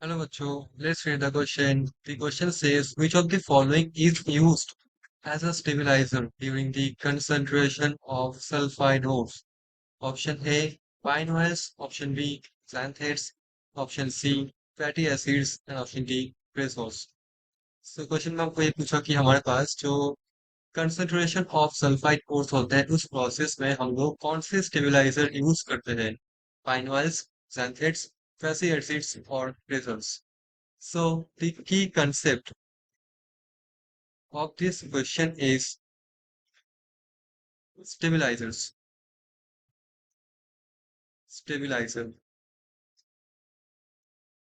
Hello, Bacho. Let's read the question. The question says, which of the following is used as a stabilizer during the concentration of sulfide ores? Option A, pine oils. Option B, xanthates. Option C, fatty acids. And option D, creosotes. So question में आपको ये पूछा कि हमारे पास जो concentration of sulphide course होता है उस प्रोसेस में हम लोग कौन से स्टेबलाइजर यूज करते हैं? Pine oils, xanthates, fatty acids और creosotes. So the key concept of this question is stabilizers. Stabilizer.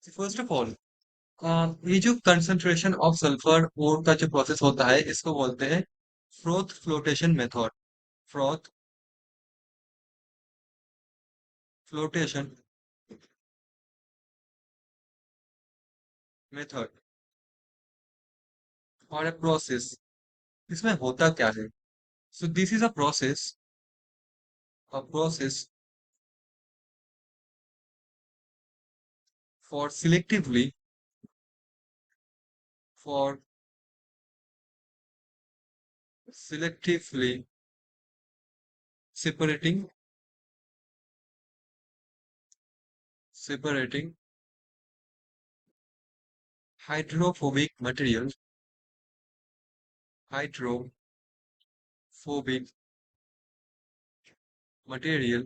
So first of all, ये जो कंसंट्रेशन ऑफ सल्फर ओर का जो प्रोसेस होता है इसको बोलते हैं froth flotation method. Froth flotation method और ए प्रोसेस. इसमें होता क्या है? So this is a process for for selectively separating separating hydrophobic material hydrophobic material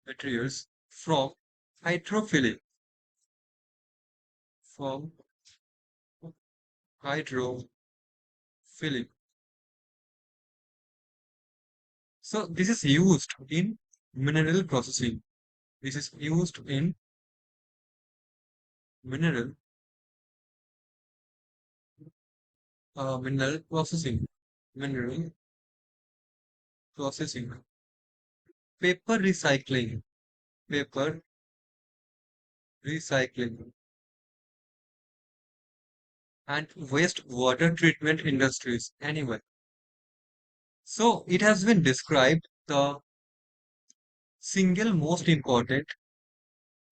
materials from hydrophilic from hydrophilic. So this is used in mineral processing. This is used in mineral mineral processing. Mineral processing. Paper recycling. Paper recycling. And waste water treatment industries. Anyway, so it has been described single most important,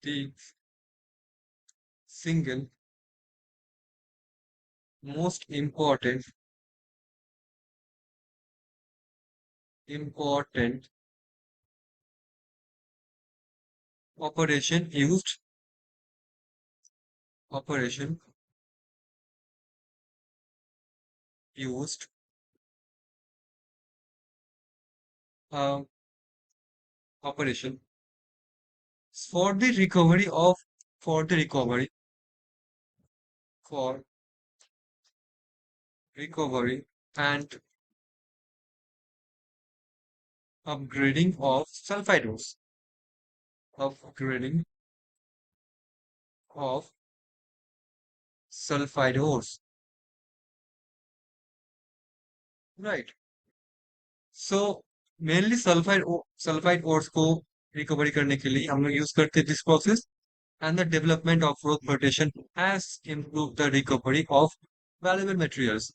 the single most important operation used operation used uh, operation for the recovery of for the for recovery and upgrading of sulfide ores. Upgrading of sulfide ores. Right. So mainly sulphide ores को recovery करने के लिए हम लोग use करते हैं this process. And the development of rock rotation has improve the recovery of valuable materials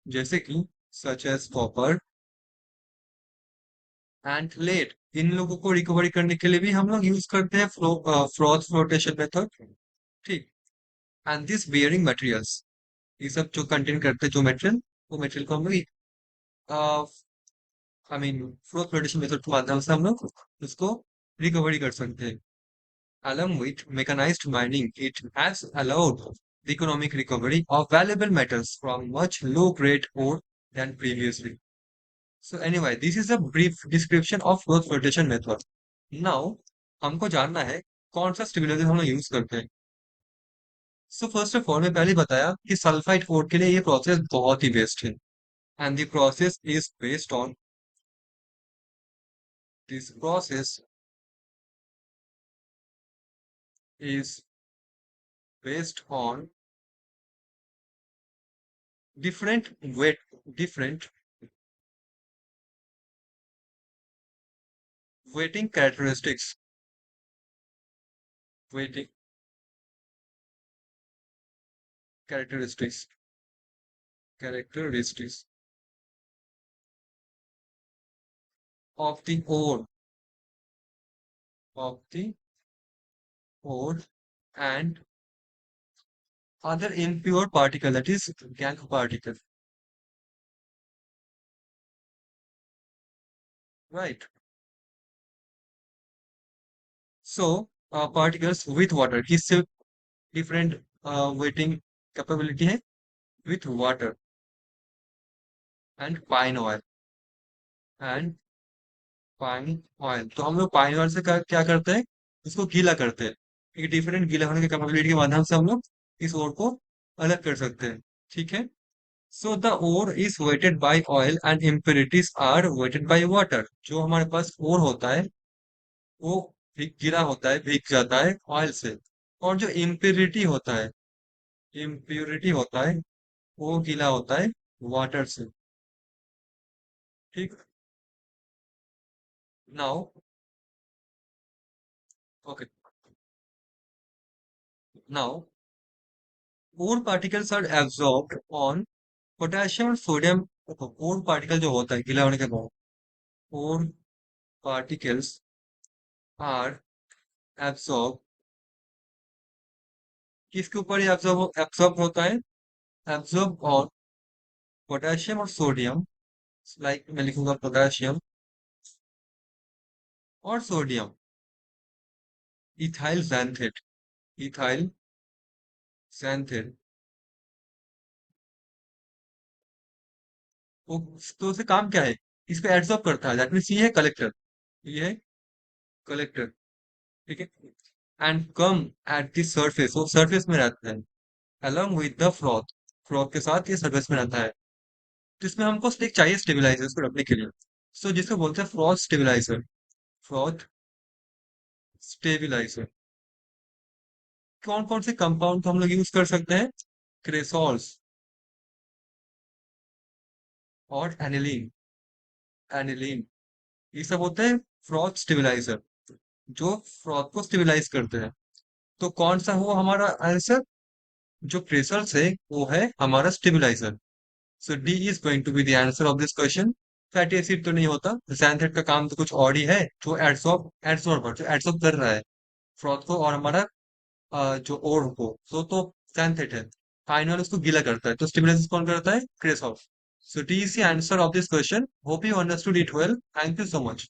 जैसे कि such as copper and lead. इन लोगों को रिकवरी करने के लिए भी हम लोग यूज करते हैं फ्रोथ फ्लोटेशन मेथड. ठीक. एंड दिस बियरिंग मटेरियल्स, ये सब जो कंटेन करते हैं जो मटेरियल, वो मटेरियल को हम लोग I mean froth flotation method के माध्यम से हम लोग उसको रिकवरी कर सकते हैं. Along with mechanized mining, it has allowed the economic recovery of valuable metals from much low-grade ore than previously. So anyway, this is a brief description of growth flotation method. Now, हमको जानना है कौन सा stabiliser हम लोग use करते हैं. So first of all मैं पहले ही बताया कि सल्फाइड ओर के लिए ये प्रोसेस बहुत ही बेस्ट है. And the process is based on this process is based on different wet different wetting wetting characteristics characteristics of the ore of the ore and other impure particle, that is gank particle, right? So particles with water, किससे different weighting capability है? With water and pine oil and pine oil. तो हम लोग pine oil से क्या करते हैं, उसको गीला करते हैं। एक डिफरेंट गीला होने की कैपेबिलिटी के माध्यम से हम लोग इस ओर को अलग कर सकते हैं। ठीक है। So the ore is wetted by oil and impurities are wetted by water. जो हमारे पास ओर होता है वो गीला होता है, भीग जाता है ऑयल से। और जो इम्प्योरिटी होता है, इम्प्योरिटी होता है वो गीला होता है वाटर से। ठीक। Now okay, now ore particles are absorbed on potassium और सोडियम। ओर पार्टिकल जो होता है गीला होने के बाद, ओर पार्टिकल्स आर एब्सॉर्ब, किसके ऊपर ये एब्सॉर्ब होता है? एब्सॉर्ब और पोटेशियम और सोडियम। लाइक मैं लिखूंगा पोटेशियम और sodium, ethyl xanthate, ethyl xanthate। वो तो उससे काम क्या है? इसको एब्सॉर्ब करता है, दैट मीन्स ये है कलेक्टर, ये है कलेक्टर। ठीक है। And come at the surface, वो सरफेस में रहता है along with the froth, froth के साथ ये सरफेस में रहता है। तो इसमें हमको एक चाहिए स्टेबलाइजर इसको रखने के लिए। सो जिसको बोलते हैं फ्रॉथ स्टेबलाइजर, फ्रॉथ स्टेबलाइजर। कौन कौन से कंपाउंड हम लोग यूज कर सकते हैं? क्रेसॉल्स और एनिलीन, एनिलीन, ये सब होते हैं फ्रॉथ स्टेबलाइजर, जो फ्रॉथ को स्टेबलाइज करते हैं। तो कौन सा हुआ हमारा आंसर? जो क्रेसॉल्स है वो है हमारा stabiliser. So D is going to be the answer of this question. Fatty acid तो नहीं होता, xanthan का काम तो कुछ और ही है, जो एडसॉर्ब एडसॉर्बर जो एडसॉर्ब कर रहा है फ्रॉथ को और हमारा जो ओर को, तो xanthan है। फाइनल उसको गीला करता है, तो स्टिमुलेशन कौन करता है? Cresols. So D is the answer of this question. Hope you understood it well. Thank you so much.